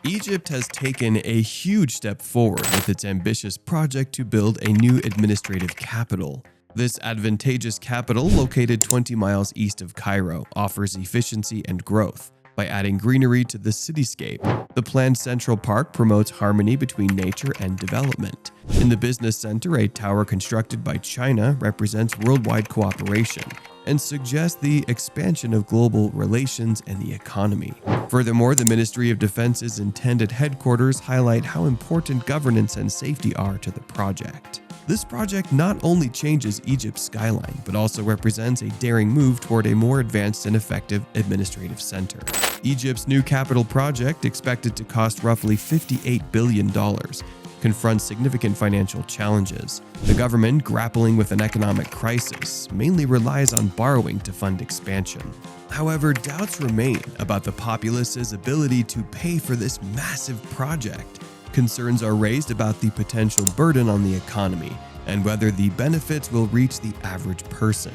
Egypt has taken a huge step forward with its ambitious project to build a new administrative capital. This advantageous capital, located 20 miles east of Cairo, offers efficiency and growth. By adding greenery to the cityscape, the planned Central Park promotes harmony between nature and development. In the business center, a tower constructed by China represents worldwide cooperation and suggests the expansion of global relations and the economy. Furthermore, the Ministry of Defense's intended headquarters highlight how important governance and safety are to the project. This project not only changes Egypt's skyline, but also represents a daring move toward a more advanced and effective administrative center. Egypt's new capital project, expected to cost roughly $58 billion, confronts significant financial challenges. The government, grappling with an economic crisis, mainly relies on borrowing to fund expansion. However, doubts remain about the populace's ability to pay for this massive project. Concerns are raised about the potential burden on the economy and whether the benefits will reach the average person.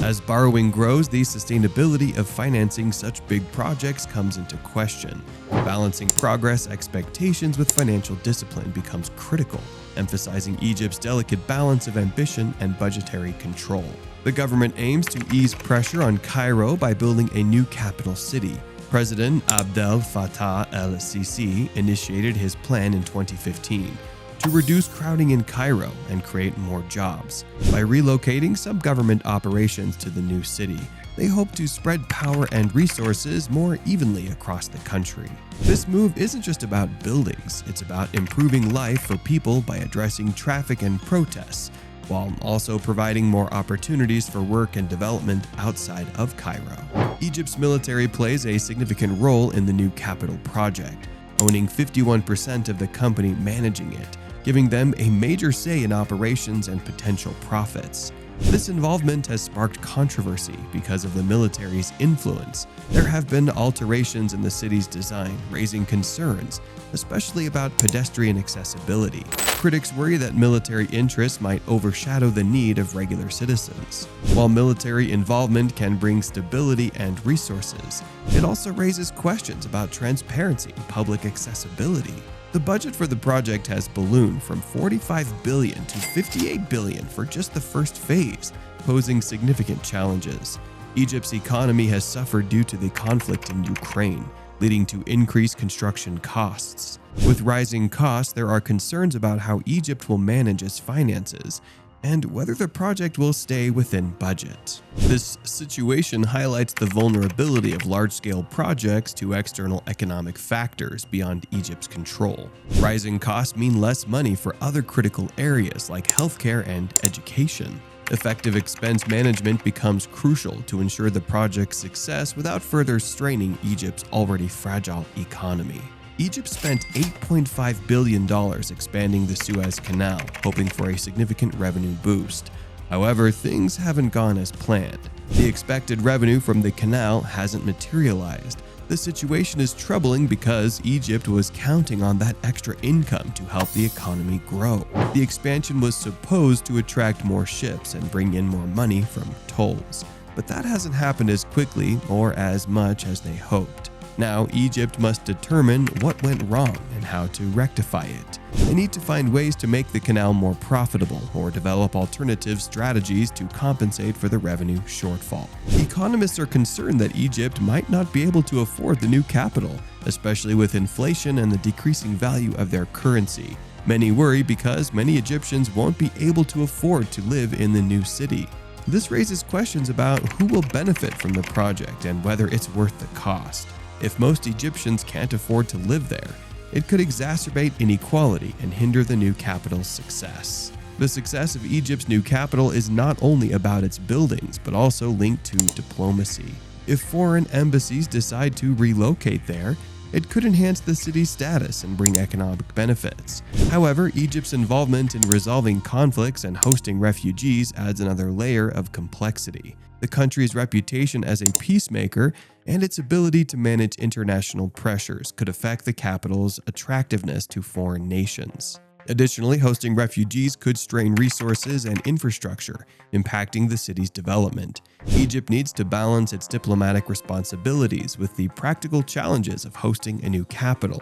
As borrowing grows, the sustainability of financing such big projects comes into question. Balancing progress expectations with financial discipline becomes critical, emphasizing Egypt's delicate balance of ambition and budgetary control. The government aims to ease pressure on Cairo by building a new capital city. President Abdel Fattah el-Sisi initiated his plan in 2015 to reduce crowding in Cairo and create more jobs. By relocating some government operations to the new city, they hope to spread power and resources more evenly across the country. This move isn't just about buildings, it's about improving life for people by addressing traffic and protests, while also providing more opportunities for work and development outside of Cairo. Egypt's military plays a significant role in the new capital project, owning 51% of the company managing it, giving them a major say in operations and potential profits. This involvement has sparked controversy because of the military's influence. There have been alterations in the city's design, raising concerns, especially about pedestrian accessibility. Critics worry that military interests might overshadow the need of regular citizens. While military involvement can bring stability and resources, it also raises questions about transparency and public accessibility. The budget for the project has ballooned from $45 billion to $58 billion for just the first phase, posing significant challenges. Egypt's economy has suffered due to the conflict in Ukraine, leading to increased construction costs. With rising costs, there are concerns about how Egypt will manage its finances and whether the project will stay within budget. This situation highlights the vulnerability of large-scale projects to external economic factors beyond Egypt's control. Rising costs mean less money for other critical areas like healthcare and education. Effective expense management becomes crucial to ensure the project's success without further straining Egypt's already fragile economy. Egypt spent $8.5 billion expanding the Suez Canal, hoping for a significant revenue boost. However, things haven't gone as planned. The expected revenue from the canal hasn't materialized. The situation is troubling because Egypt was counting on that extra income to help the economy grow. The expansion was supposed to attract more ships and bring in more money from tolls, but that hasn't happened as quickly or as much as they hoped. Now, Egypt must determine what went wrong and how to rectify it. They need to find ways to make the canal more profitable or develop alternative strategies to compensate for the revenue shortfall. Economists are concerned that Egypt might not be able to afford the new capital, especially with inflation and the decreasing value of their currency. Many worry because many Egyptians won't be able to afford to live in the new city. This raises questions about who will benefit from the project and whether it's worth the cost. If most Egyptians can't afford to live there, it could exacerbate inequality and hinder the new capital's success. The success of Egypt's new capital is not only about its buildings, but also linked to diplomacy. If foreign embassies decide to relocate there, it could enhance the city's status and bring economic benefits. However, Egypt's involvement in resolving conflicts and hosting refugees adds another layer of complexity. The country's reputation as a peacemaker and its ability to manage international pressures could affect the capital's attractiveness to foreign nations. Additionally, hosting refugees could strain resources and infrastructure, impacting the city's development. Egypt needs to balance its diplomatic responsibilities with the practical challenges of hosting a new capital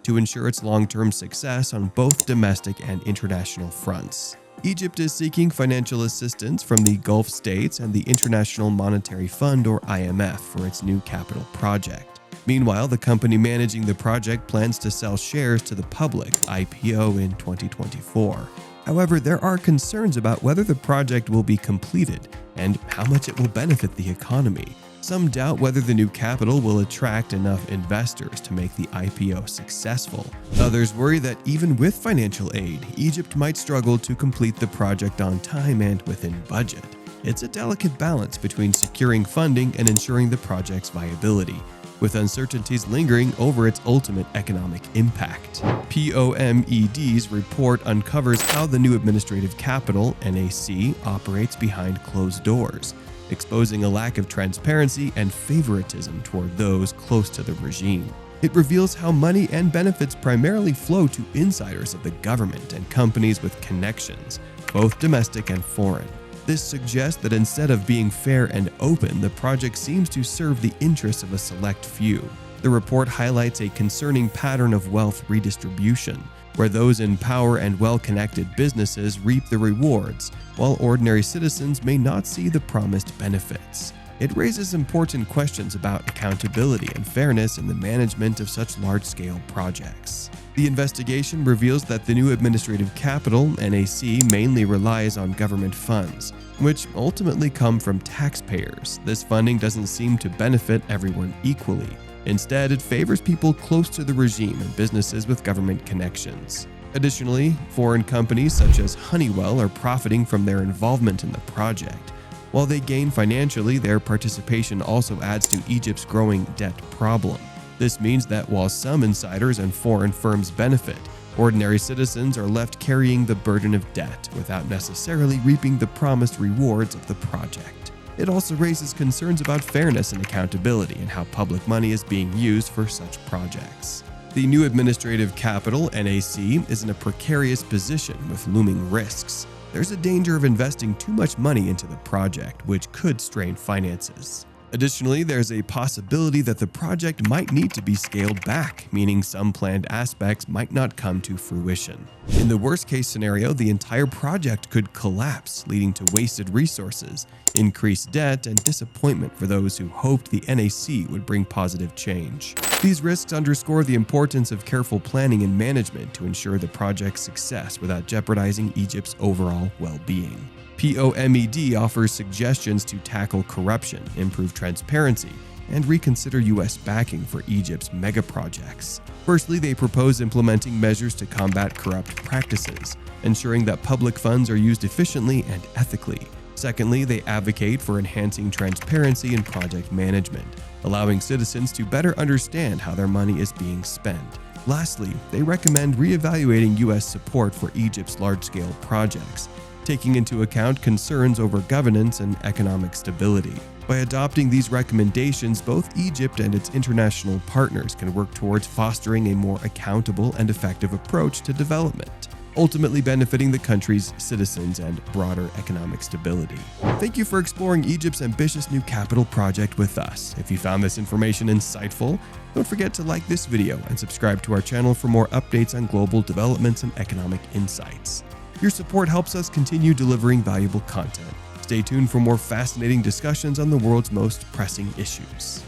to ensure its long-term success on both domestic and international fronts. Egypt is seeking financial assistance from the Gulf states and the International Monetary Fund, or IMF, for its new capital project. Meanwhile, the company managing the project plans to sell shares to the public (IPO) in 2024. However, there are concerns about whether the project will be completed and how much it will benefit the economy. Some doubt whether the new capital will attract enough investors to make the IPO successful. Others worry that even with financial aid, Egypt might struggle to complete the project on time and within budget. It's a delicate balance between securing funding and ensuring the project's viability, with uncertainties lingering over its ultimate economic impact. POMED's report uncovers how the new administrative capital, NAC, operates behind closed doors, exposing a lack of transparency and favoritism toward those close to the regime. It reveals how money and benefits primarily flow to insiders of the government and companies with connections, both domestic and foreign. This suggests that instead of being fair and open, the project seems to serve the interests of a select few. The report highlights a concerning pattern of wealth redistribution, where those in power and well-connected businesses reap the rewards, while ordinary citizens may not see the promised benefits. It raises important questions about accountability and fairness in the management of such large-scale projects. The investigation reveals that the new administrative capital, NAC, mainly relies on government funds, which ultimately come from taxpayers. This funding doesn't seem to benefit everyone equally. Instead, it favors people close to the regime and businesses with government connections. Additionally, foreign companies such as Honeywell are profiting from their involvement in the project. While they gain financially, their participation also adds to Egypt's growing debt problem. This means that while some insiders and foreign firms benefit, ordinary citizens are left carrying the burden of debt without necessarily reaping the promised rewards of the project. It also raises concerns about fairness and accountability and how public money is being used for such projects. The new administrative capital, NAC, is in a precarious position with looming risks. There's a danger of investing too much money into the project, which could strain finances. Additionally, there's a possibility that the project might need to be scaled back, meaning some planned aspects might not come to fruition. In the worst-case scenario, the entire project could collapse, leading to wasted resources, increased debt, and disappointment for those who hoped the NAC would bring positive change. These risks underscore the importance of careful planning and management to ensure the project's success without jeopardizing Egypt's overall well-being. POMED offers suggestions to tackle corruption, improve transparency, and reconsider U.S. backing for Egypt's mega-projects. Firstly, they propose implementing measures to combat corrupt practices, ensuring that public funds are used efficiently and ethically. Secondly, they advocate for enhancing transparency in project management, allowing citizens to better understand how their money is being spent. Lastly, they recommend reevaluating U.S. support for Egypt's large-scale projects, taking into account concerns over governance and economic stability. By adopting these recommendations, both Egypt and its international partners can work towards fostering a more accountable and effective approach to development, ultimately benefiting the country's citizens and broader economic stability. Thank you for exploring Egypt's ambitious new capital project with us. If you found this information insightful, don't forget to like this video and subscribe to our channel for more updates on global developments and economic insights. Your support helps us continue delivering valuable content. Stay tuned for more fascinating discussions on the world's most pressing issues.